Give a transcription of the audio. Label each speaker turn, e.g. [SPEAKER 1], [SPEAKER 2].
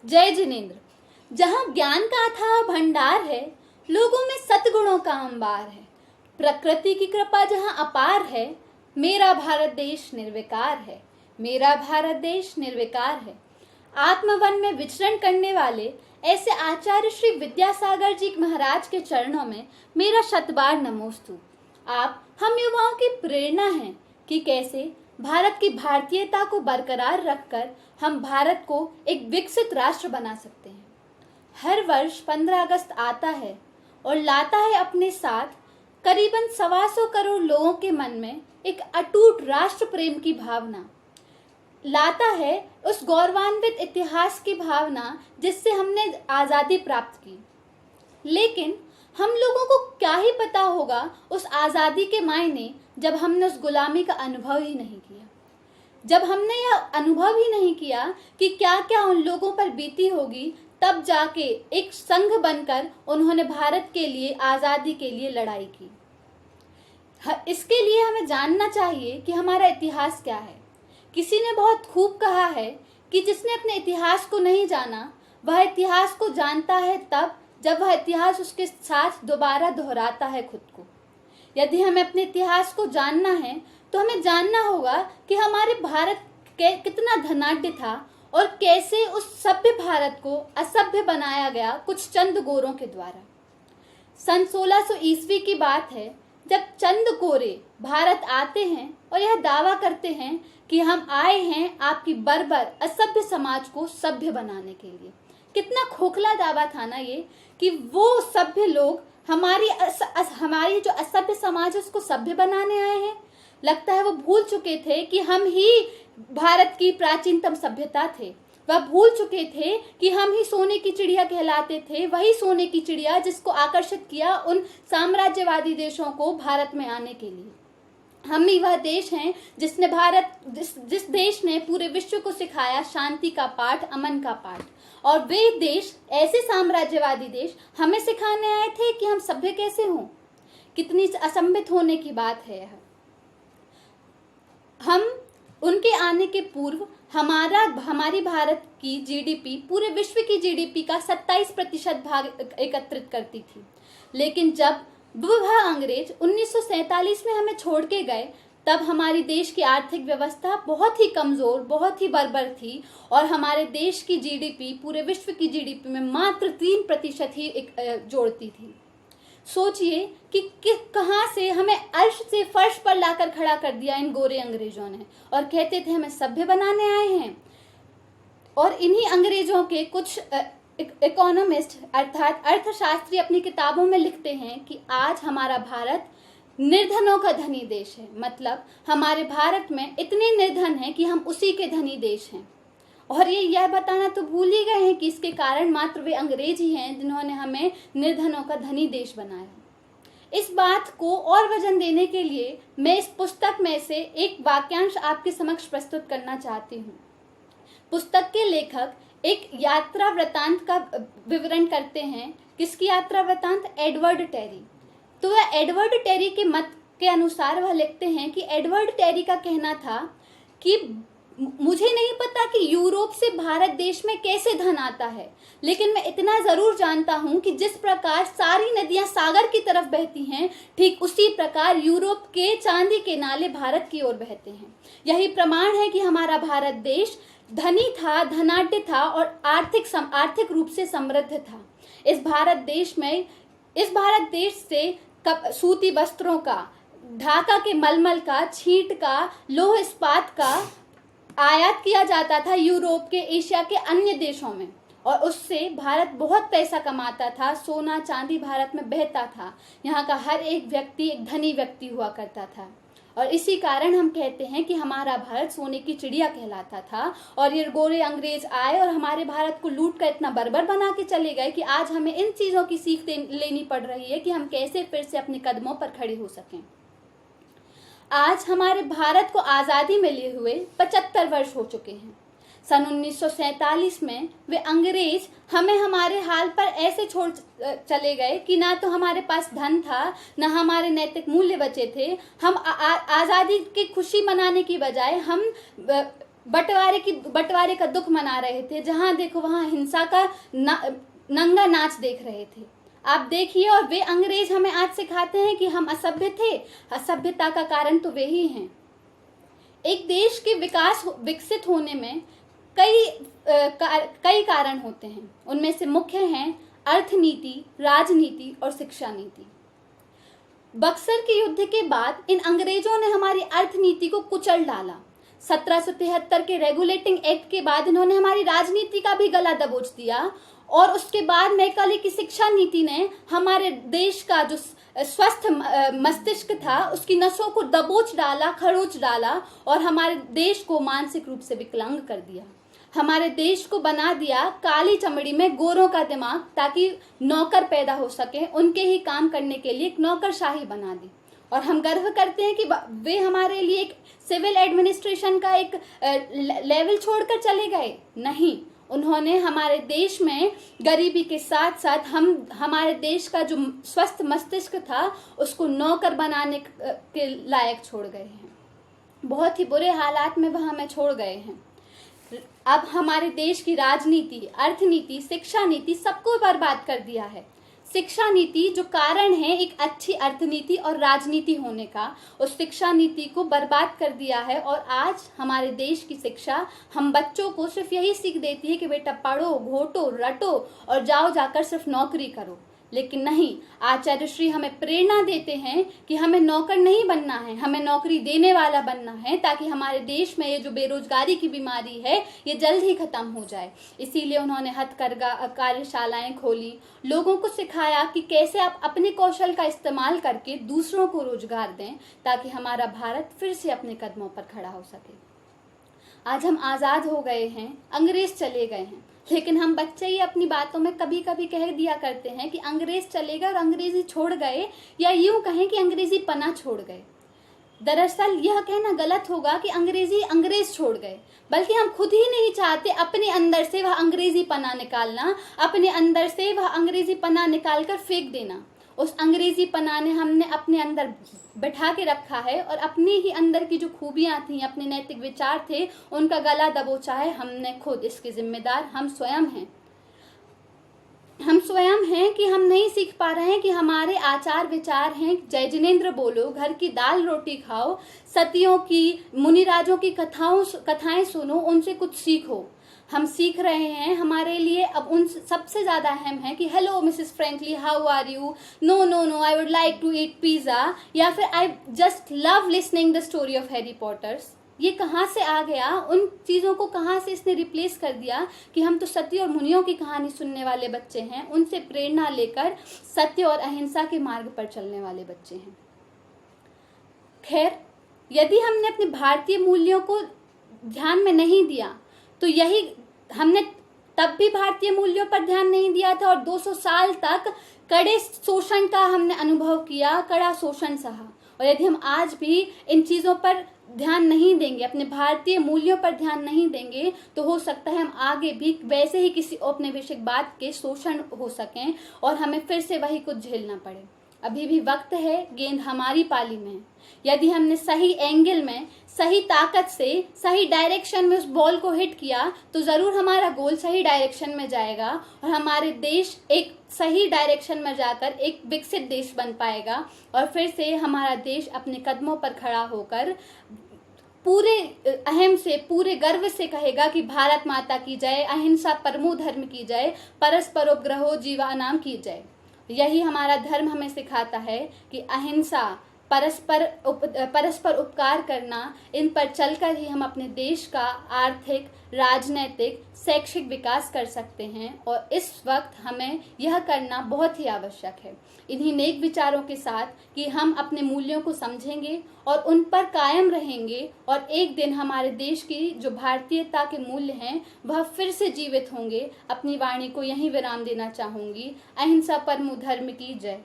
[SPEAKER 1] जय जिनेन्द्र। जहाँ ज्ञान का अथाह भंडार है, लोगों में सद्गुणों का अंबार है, प्रकृति की कृपा जहाँ अपार है, मेरा भारत देश निर्विकार है, मेरा भारत देश निर्विकार है। आत्मवन में विचरण करने वाले ऐसे आचार्य श्री विद्यासागर जी महाराज के चरणों में मेरा शतबार नमोस्तु। आप हम युवाओं की प्रेरणा हैं कि कैसे भारत की भारतीयता को बरकरार रखकर हम भारत को एक विकसित राष्ट्र बना सकते हैं। हर वर्ष 15 अगस्त आता है और लाता है अपने साथ करीबन 125 करोड़ लोगों के मन में एक अटूट राष्ट्र प्रेम की भावना, लाता है उस गौरवान्वित इतिहास की भावना जिससे हमने आज़ादी प्राप्त की। लेकिन हम लोगों को क्या ही पता होगा उस आज़ादी के मायने जब हमने उस गुलामी का अनुभव ही नहीं किया, जब हमने यह अनुभव ही नहीं किया कि क्या क्या उन लोगों पर बीती होगी, तब जाके एक संघ बनकर उन्होंने भारत के लिए, आज़ादी के लिए लड़ाई की। इसके लिए हमें जानना चाहिए कि हमारा इतिहास क्या है। किसी ने बहुत खूब कहा है कि जिसने अपने इतिहास को नहीं जाना वह इतिहास को जानता है तब जब वह इतिहास उसके साथ दोबारा दोहराता है खुद को। यदि हमें अपने इतिहास को जानना है तो हमें जानना होगा कि हमारे भारत के कितना धनाढ्य था और कैसे उस सभ्य भारत को असभ्य बनाया गया कुछ चंद गोरों के द्वारा। सन 1600 ईस्वी की बात है जब चंद गोरे भारत आते हैं और यह दावा करते हैं कि हम आए हैं आपकी बर्बर असभ्य समाज को सभ्य बनाने के लिए। कितना खोखला दावा था ना ये, कि वो सभ्य लोग हमारी जो असभ्य समाज है उसको सभ्य बनाने आए हैं। लगता है वो भूल चुके थे कि हम ही भारत की प्राचीनतम सभ्यता थे। वह भूल चुके थे कि हम ही सोने की चिड़िया कहलाते थे, वही सोने की चिड़िया जिसको आकर्षित किया उन साम्राज्यवादी देशों को भारत में आने के लिए। हम ही वह देश हैं जिसने जिस देश ने पूरे विश्व को सिखाया शांति का पाठ, अमन का पाठ। और वे देश, ऐसे साम्राज्यवादी देश, हमें सिखाने आए थे कि हम सभ्य कैसे हों। कितनी असंभित होने की बात है यह। हम उनके आने के पूर्व हमारी भारत की जीडीपी पूरे विश्व की जीडीपी का 27% भाग एकत्रित करती थी। लेकिन जब वह अंग्रेज 1947 में हमें छोड़ के गए तब हमारी देश की आर्थिक व्यवस्था बहुत ही कमज़ोर, बहुत ही बर्बर थी और हमारे देश की जीडीपी पूरे विश्व की जीडीपी में मात्र 3% ही जोड़ती थी। सोचिए कि कहाँ से हमें अर्श से फर्श पर लाकर खड़ा कर दिया इन गोरे अंग्रेजों ने, और कहते थे हमें सभ्य बनाने आए हैं। और इन्हीं अंग्रेजों के कुछ इकोनॉमिस्ट अर्थात अर्थशास्त्री अपनी किताबों में लिखते हैं कि आज हमारा भारत निर्धनों का धनी देश है। मतलब हमारे भारत में इतने निर्धन हैं कि हम उसी के धनी देश हैं। और ये यह बताना तो भूल ही गए हैं कि इसके कारण मात्र वे अंग्रेज ही हैं जिन्होंने हमें निर्धनों का धनी देश बनाया। इस बात को और वजन देने के लिए मैं इस पुस्तक में से एक वाक्यांश आपके समक्ष प्रस्तुत करना चाहती हूँ। पुस्तक के लेखक एक यात्रा वृतांत का विवरण करते हैं। किसकी यात्रा वृतांत? Edward Terry. तो वह एडवर्ड टेरी के मत के अनुसार वह लिखते हैं कि एडवर्ड टेरी का कहना था कि मुझे नहीं पता कि यूरोप से भारत देश में कैसे धन आता है, लेकिन मैं इतना ज़रूर जानता हूँ कि जिस प्रकार सारी नदियाँ सागर की तरफ बहती हैं, ठीक उसी प्रकार यूरोप के चांदी के नाले भारत की ओर बहते हैं। यही प्रमाण है कि हमारा भारत देश धनी था, धनाढ्य था और आर्थिक रूप से समृद्ध था। इस भारत देश से सूती वस्त्रों का, ढाका के मलमल का, छींट का, लौह इस्पात का आयात किया जाता था यूरोप के, एशिया के अन्य देशों में, और उससे भारत बहुत पैसा कमाता था। सोना चांदी भारत में बहता था। यहाँ का हर एक व्यक्ति एक धनी व्यक्ति हुआ करता था। और इसी कारण हम कहते हैं कि हमारा भारत सोने की चिड़िया कहलाता था। और ये गोरे अंग्रेज आए और हमारे भारत को लूट कर इतना बर्बर बना के चले गए कि आज हमें इन चीज़ों की सीख लेनी पड़ रही है कि हम कैसे फिर से अपने कदमों पर खड़े हो सकें। आज हमारे भारत को आज़ादी मिले हुए 75 वर्ष हो चुके हैं। सन 1947 में वे अंग्रेज हमें हमारे हाल पर ऐसे छोड़ चले गए कि ना तो हमारे पास धन था, ना हमारे नैतिक मूल्य बचे थे। हम आज़ादी की खुशी मनाने की बजाय हम बंटवारे का दुख मना रहे थे, जहां देखो वहां हिंसा का नंगा नाच देख रहे थे। आप देखिए, और वे अंग्रेज हमें आज सिखाते हैं कि हम असभ्य थे। असभ्यता का कारण तो वे ही हैं। एक देश के विकसित होने में कई कारण होते हैं। उनमें से मुख्य हैं अर्थनीति, राजनीति और शिक्षा नीति। बक्सर के युद्ध के बाद इन अंग्रेजों ने हमारी अर्थनीति को कुचल डाला। 1773 के रेगुलेटिंग एक्ट के बाद इन्होंने हमारी राजनीति का भी गला दबोच दिया, और उसके बाद मैकाले की शिक्षा नीति ने हमारे देश का जो स्वस्थ मस्तिष्क था उसकी नसों को दबोच डाला, खरोच डाला, और हमारे देश को मानसिक रूप से विकलांग कर दिया। हमारे देश को बना दिया काली चमड़ी में गोरों का दिमाग, ताकि नौकर पैदा हो सके, उनके ही काम करने के लिए एक नौकरशाही बना दी। और हम गर्व करते हैं कि वे हमारे लिए एक सिविल एडमिनिस्ट्रेशन का एक लेवल छोड़कर चले गए। नहीं, उन्होंने हमारे देश में गरीबी के साथ साथ हमारे देश का जो स्वस्थ मस्तिष्क था उसको नौकर बनाने के लायक छोड़ गए हैं। बहुत ही बुरे हालात में वह हमें छोड़ गए हैं। अब हमारे देश की राजनीति, अर्थनीति, शिक्षा नीति सबको बर्बाद कर दिया है। शिक्षा नीति जो कारण है एक अच्छी अर्थनीति और राजनीति होने का, उस शिक्षा नीति को बर्बाद कर दिया है। और आज हमारे देश की शिक्षा हम बच्चों को सिर्फ यही सीख देती है कि बेटा पढ़ो, घोटो, रटो और जाओ जाकर सिर्फ नौकरी करो। लेकिन नहीं, आचार्य श्री हमें प्रेरणा देते हैं कि हमें नौकर नहीं बनना है, हमें नौकरी देने वाला बनना है, ताकि हमारे देश में ये जो बेरोजगारी की बीमारी है ये जल्द ही खत्म हो जाए। इसीलिए उन्होंने हथकरघा कार्यशालाएं खोली, लोगों को सिखाया कि कैसे आप अपने कौशल का इस्तेमाल करके दूसरों को रोजगार दें, ताकि हमारा भारत फिर से अपने कदमों पर खड़ा हो सके। आज हम आज़ाद हो गए हैं, अंग्रेज चले गए हैं, लेकिन हम बच्चे ही अपनी बातों में कभी कभी कह दिया करते हैं कि अंग्रेज चले गए और अंग्रेजी छोड़ गए, या यूं कहें कि अंग्रेजी पना छोड़ गए। दरअसल यह कहना गलत होगा कि अंग्रेज छोड़ गए, बल्कि हम खुद ही नहीं चाहते अपने अंदर से वह अंग्रेजी पना निकालना, अपने अंदर से वह अंग्रेजी पना निकाल कर फेंक देना। उस अंग्रेजी पना ने हमने अपने अंदर बैठा के रखा है, और अपने ही अंदर की जो खूबियां थी, अपने नैतिक विचार थे, उनका गला दबोचा है हमने खुद। इसके जिम्मेदार हम स्वयं हैं। हम स्वयं हैं कि हम नहीं सीख पा रहे हैं कि हमारे आचार विचार हैं जय जिनेंद्र बोलो, घर की दाल रोटी खाओ, सतियों की, मुनिराजों की कथाएं सुनो, उनसे कुछ सीखो। हम सीख रहे हैं, हमारे लिए अब उन सबसे ज़्यादा अहम है कि hello Mrs Frankly, how are you, no I would like to eat pizza, या फिर I just love listening the story of Harry Potters. ये कहाँ से आ गया? उन चीज़ों को कहाँ से इसने रिप्लेस कर दिया कि हम तो सत्य और मुनियों की कहानी सुनने वाले बच्चे हैं, उनसे प्रेरणा लेकर सत्य और अहिंसा के मार्ग पर चलने वाले बच्चे हैं। खैर, यदि हमने अपने भारतीय मूल्यों को ध्यान में नहीं दिया तो यही हमने तब भी भारतीय मूल्यों पर ध्यान नहीं दिया था, और 200 साल तक कड़े शोषण का हमने अनुभव किया, कड़ा शोषण सहा। और यदि हम आज भी इन चीज़ों पर ध्यान नहीं देंगे, अपने भारतीय मूल्यों पर ध्यान नहीं देंगे, तो हो सकता है हम आगे भी वैसे ही किसी औपनिवेशिकवाद के शोषण हो सकें और हमें फिर से वही कुछ झेलना पड़े। अभी भी वक्त है, गेंद हमारी पाली में। यदि हमने सही एंगल में, सही ताकत से, सही डायरेक्शन में उस बॉल को हिट किया तो ज़रूर हमारा गोल सही डायरेक्शन में जाएगा, और हमारे देश एक सही डायरेक्शन में जाकर एक विकसित देश बन पाएगा, और फिर से हमारा देश अपने कदमों पर खड़ा होकर पूरे अहम से, पूरे गर्व से कहेगा कि भारत माता की जय, अहिंसा परमो धर्म की जय, परस्पर उपग्रहो जीवानाम की जय। यही हमारा धर्म हमें सिखाता है कि अहिंसा, परस्पर उपकार करना, इन पर चलकर ही हम अपने देश का आर्थिक, राजनैतिक, शैक्षिक विकास कर सकते हैं, और इस वक्त हमें यह करना बहुत ही आवश्यक है। इन्हीं नेक विचारों के साथ कि हम अपने मूल्यों को समझेंगे और उन पर कायम रहेंगे, और एक दिन हमारे देश की जो भारतीयता के मूल्य हैं वह फिर से जीवित होंगे। अपनी वाणी को यहीं विराम देना चाहूँगी। अहिंसा परमो धर्म की जय।